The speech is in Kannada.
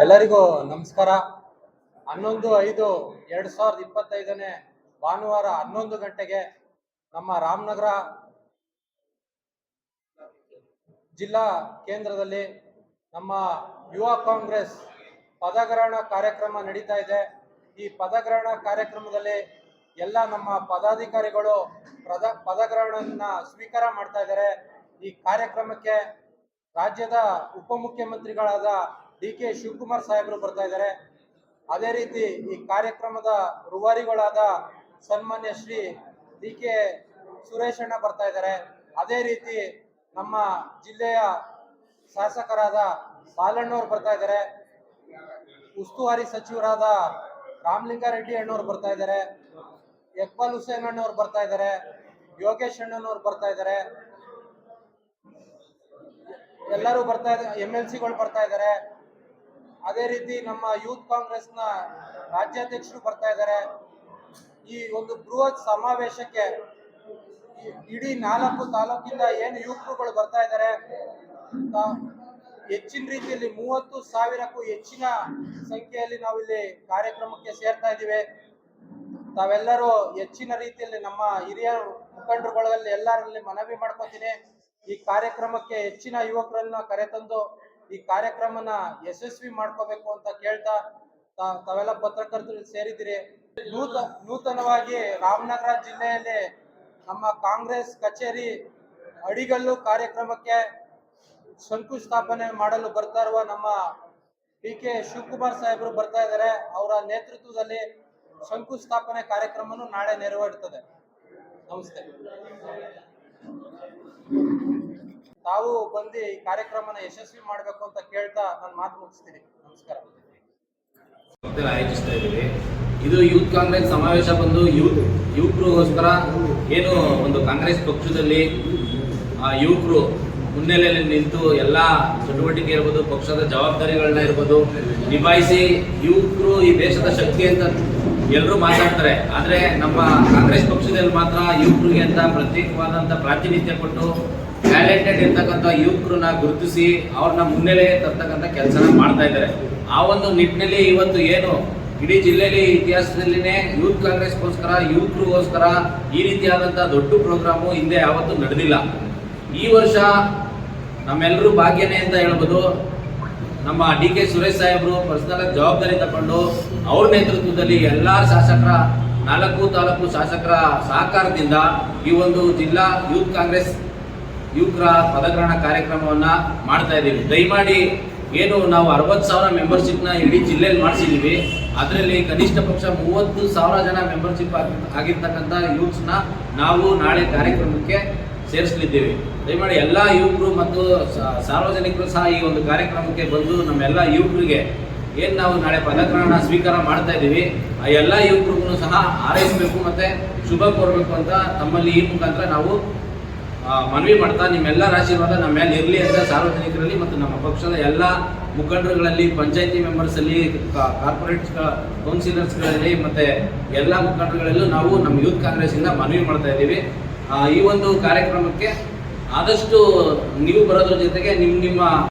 ಎಲ್ಲರಿಗೂ ನಮಸ್ಕಾರ. 11/5/2025 ಭಾನುವಾರ 11 ಗಂಟೆಗೆ ನಮ್ಮ ರಾಮನಗರ ಜಿಲ್ಲಾ ಕೇಂದ್ರದಲ್ಲಿ ನಮ್ಮ ಯುವ ಕಾಂಗ್ರೆಸ್ ಪದಗ್ರಹಣ ಕಾರ್ಯಕ್ರಮ ನಡೀತಾ ಇದೆ. ಈ ಪದಗ್ರಹಣ ಕಾರ್ಯಕ್ರಮದಲ್ಲಿ ಎಲ್ಲ ನಮ್ಮ ಪದಾಧಿಕಾರಿಗಳು ಪದಗ್ರಹಣವನ್ನ ಸ್ವೀಕಾರ ಮಾಡ್ತಾ ಇದ್ದಾರೆ. ಈ ಕಾರ್ಯಕ್ರಮಕ್ಕೆ ರಾಜ್ಯದ ಉಪಮುಖ್ಯಮಂತ್ರಿಗಳಾದ ಡಿ.ಕೆ. ಶಿವಕುಮಾರ್ ಸಾಹೇಬರು ಬರ್ತಾ ಇದ್ದಾರೆ. ಅದೇ ರೀತಿ ಈ ಕಾರ್ಯಕ್ರಮದ ರೂವಾರಿಗಳಾದ ಸನ್ಮಾನ್ಯ ಶ್ರೀ ಡಿ.ಕೆ. ಸುರೇಶ್ ಅಣ್ಣ ಬರ್ತಾ ಇದ್ದಾರೆ. ಅದೇ ರೀತಿ ನಮ್ಮ ಜಿಲ್ಲೆಯ ಶಾಸಕರಾದ ಬಾಲಣ್ಣವ್ರು ಬರ್ತಾ ಇದ್ದಾರೆ. ಉಸ್ತುವಾರಿ ಸಚಿವರಾದ ರಾಮಲಿಂಗಾರೆಡ್ಡಿ ಅಣ್ಣವ್ರು ಬರ್ತಾ ಇದ್ದಾರೆ. ಇಕ್ಬಾಲ್ ಹುಸೇನ್ ಅಣ್ಣವ್ರು ಬರ್ತಾ ಇದ್ದಾರೆ. ಯೋಗೇಶ್ ಅಣ್ಣನವ್ರು ಬರ್ತಾ ಇದ್ದಾರೆ. ಎಲ್ಲರೂ ಬರ್ತಾ ಇದ್ದಾರೆ. MLCಗಳು ಬರ್ತಾ ಇದ್ದಾರೆ. ಅದೇ ರೀತಿ ನಮ್ಮ ಯೂತ್ ಕಾಂಗ್ರೆಸ್ನ ರಾಜ್ಯಾಧ್ಯಕ್ಷರು ಬರ್ತಾ ಇದ್ದಾರೆ. ಈ ಒಂದು ಬೃಹತ್ ಸಮಾವೇಶಕ್ಕೆ ಇಡೀ 4 ತಾಲೂಕಿಂದ ಏನು ಯುವಕರುಗಳು ಬರ್ತಾ ಇದ್ದಾರೆ, ಹೆಚ್ಚಿನ ರೀತಿಯಲ್ಲಿ 30,000ಕ್ಕೂ ಹೆಚ್ಚಿನ ಸಂಖ್ಯೆಯಲ್ಲಿ ನಾವಿಲ್ಲಿ ಕಾರ್ಯಕ್ರಮಕ್ಕೆ ಸೇರ್ತಾ ಇದ್ದೀವಿ. ತಾವೆಲ್ಲರೂ ಹೆಚ್ಚಿನ ರೀತಿಯಲ್ಲಿ ನಮ್ಮ ಹಿರಿಯ ಮುಖಂಡರುಗಳಲ್ಲಿ ಎಲ್ಲರಲ್ಲಿ ಮನವಿ ಮಾಡ್ಕೋತೀನಿ, ಈ ಕಾರ್ಯಕ್ರಮಕ್ಕೆ ಹೆಚ್ಚಿನ ಯುವಕರನ್ನ ಕರೆತಂದು ಈ ಕಾರ್ಯಕ್ರಮನ ಯಶಸ್ವಿ ಮಾಡ್ಕೋಬೇಕು ಅಂತ ಕೇಳ್ತಾ, ತಾವೆಲ್ಲ ಪತ್ರಕರ್ತರು ಸೇರಿದಿರಿ. ನೂತನವಾಗಿ ರಾಮನಗರ ಜಿಲ್ಲೆಯಲ್ಲಿ ನಮ್ಮ ಕಾಂಗ್ರೆಸ್ ಕಚೇರಿ ಅಡಿಗಲ್ಲು ಕಾರ್ಯಕ್ರಮಕ್ಕೆ ಶಂಕುಸ್ಥಾಪನೆ ಮಾಡಲು ಬರ್ತಾ ಇರುವ ನಮ್ಮ ಡಿ.ಕೆ. ಶಿವಕುಮಾರ್ ಸಾಹೇಬರು ಬರ್ತಾ ಇದ್ದಾರೆ. ಅವರ ನೇತೃತ್ವದಲ್ಲಿ ಶಂಕುಸ್ಥಾಪನೆ ಕಾರ್ಯಕ್ರಮನು ನಾಳೆ ನೆರವೇರುತ್ತದೆ. ನಮಸ್ತೆ. ತಾವು ಬಂದು ಈ ಕಾರ್ಯಕ್ರಮನ ಯಶಸ್ವಿ ಮಾಡಬೇಕು ಅಂತ ಕೇಳ್ತಾ ನಾನು ಮಾತು ಮುಗಿಸ್ತೀನಿ. ನಮಸ್ಕಾರ. ಆಯೋಜಿಸ್ತಾ ಇದ್ದೀವಿ. ಇದು ಯೂತ್ ಕಾಂಗ್ರೆಸ್ ಸಮಾವೇಶ ಬಂದು ಯುವಕರಿಗೋಸ್ಕರ ಏನು ಒಂದು ಕಾಂಗ್ರೆಸ್ ಪಕ್ಷದಲ್ಲಿ ಯುವಕರು ಮುನ್ನೆಲೆಯಲ್ಲಿ ನಿಂತು ಎಲ್ಲ ಚಟುವಟಿಕೆ ಇರ್ಬೋದು, ಪಕ್ಷದ ಜವಾಬ್ದಾರಿಗಳನ್ನ ಇರ್ಬೋದು ನಿಭಾಯಿಸಿ ಯುವಕರು ಈ ದೇಶದ ಶಕ್ತಿ ಅಂತ ಎಲ್ಲರೂ ಮಾತಾಡ್ತಾರೆ. ಆದರೆ ನಮ್ಮ ಕಾಂಗ್ರೆಸ್ ಪಕ್ಷದಲ್ಲಿ ಮಾತ್ರ ಯುವಕರಿಗೆ ಅಂತ ಪ್ರತ್ಯೇಕವಾದಂಥ ಪ್ರಾತಿನಿಧ್ಯ ಕೊಟ್ಟು ಟ್ಯಾಲೆಂಟೆಡ್ ಇರ್ತಕ್ಕಂಥ ಯುವಕರನ್ನ ಗುರುತಿಸಿ ಅವ್ರನ್ನ ಮುನ್ನೆಲೆ ತರ್ತಕ್ಕಂಥ ಕೆಲಸನ ಮಾಡ್ತಾ ಇದ್ದಾರೆ. ಆ ಒಂದು ನಿಟ್ಟಿನಲ್ಲಿ ಇವತ್ತು ಏನು ಇಡೀ ಜಿಲ್ಲೆಯಲ್ಲಿ ಇತಿಹಾಸದಲ್ಲಿನೇ ಯೂತ್ ಕಾಂಗ್ರೆಸ್ಗೋಸ್ಕರ ಯುವಕರಿಗೋಸ್ಕರ ಈ ರೀತಿಯಾದಂಥ ದೊಡ್ಡ ಪ್ರೋಗ್ರಾಮು ಹಿಂದೆ ಯಾವತ್ತೂ ನಡೆದಿಲ್ಲ. ಈ ವರ್ಷ ನಮ್ಮೆಲ್ಲರೂ ಭಾಗ್ಯನೇ ಅಂತ ಹೇಳ್ಬೋದು. ನಮ್ಮ ಡಿ.ಕೆ. ಸುರೇಶ್ ಸಾಹೇಬರು ಪರ್ಸನಲ್ ಜವಾಬ್ದಾರಿ ತಗೊಂಡು ಅವ್ರ ನೇತೃತ್ವದಲ್ಲಿ ಎಲ್ಲ ಶಾಸಕರ 4 ತಾಲೂಕು ಶಾಸಕರ ಸಹಕಾರದಿಂದ ಈ ಒಂದು ಜಿಲ್ಲಾ ಯೂತ್ ಕಾಂಗ್ರೆಸ್ ಯುವಕರ ಪದಗ್ರಹಣ ಕಾರ್ಯಕ್ರಮವನ್ನ ಮಾಡ್ತಾ ಇದ್ದೀವಿ. ದಯಮಾಡಿ ಏನು ನಾವು 60,000 ಮೆಂಬರ್ಶಿಪ್ನ ಇಡೀ ಜಿಲ್ಲೆಯಲ್ಲಿ ಮಾಡಿಸಿದ್ದೀವಿ. ಅದರಲ್ಲಿ ಕನಿಷ್ಠ ಪಕ್ಷ 30,000 ಜನ ಮೆಂಬರ್ಶಿಪ್ ಆಗಿರ್ತಕ್ಕಂಥ ಯೂತ್ಸ್ನ ನಾವು ನಾಳೆ ಕಾರ್ಯಕ್ರಮಕ್ಕೆ ಸೇರಿಸಲಿದ್ದೇವೆ. ದಯಮಾಡಿ ಎಲ್ಲ ಯುವಕರು ಮತ್ತು ಸಾರ್ವಜನಿಕರು ಸಹ ಈ ಒಂದು ಕಾರ್ಯಕ್ರಮಕ್ಕೆ ಬಂದು ನಮ್ಮೆಲ್ಲ ಯುವಕರಿಗೆ ಏನು ನಾವು ನಾಳೆ ಪದಗ್ರಹಣ ಸ್ವೀಕಾರ ಮಾಡ್ತಾ ಇದ್ದೀವಿ, ಆ ಎಲ್ಲ ಯುವಕರಿಗೂ ಸಹ ಹಾರೈಸಬೇಕು ಮತ್ತು ಶುಭ ಕೋರಬೇಕು ಅಂತ ತಮ್ಮಲ್ಲಿ ಈ ಮುಖಾಂತರ ನಾವು ಮನವಿ ಮಾಡ್ತಾ ನಿಮ್ಮೆಲ್ಲರ ಆಶೀರ್ವಾದ ನಮ್ಮ ಮೇಲೆ ಇರಲಿ ಅಂತ ಸಾರ್ವಜನಿಕರಲ್ಲಿ ಮತ್ತು ನಮ್ಮ ಪಕ್ಷದ ಎಲ್ಲ ಮುಖಂಡರುಗಳಲ್ಲಿ, ಪಂಚಾಯತಿ ಮೆಂಬರ್ಸಲ್ಲಿ, ಕಾರ್ಪೊರೇಟ್ ಕೌನ್ಸಿಲರ್ಸ್ಗಳಲ್ಲಿ ಮತ್ತು ಎಲ್ಲ ಮುಖಂಡರುಗಳಲ್ಲೂ ನಾವು ನಮ್ಮ ಯೂತ್ ಕಾಂಗ್ರೆಸ್ಸಿಂದ ಮನವಿ ಮಾಡ್ತಾ ಇದ್ದೀವಿ. ಈ ಒಂದು ಕಾರ್ಯಕ್ರಮಕ್ಕೆ ಆದಷ್ಟು ನೀವು ಬರೋದ್ರ ಜೊತೆಗೆ ನಿಮ್ಮ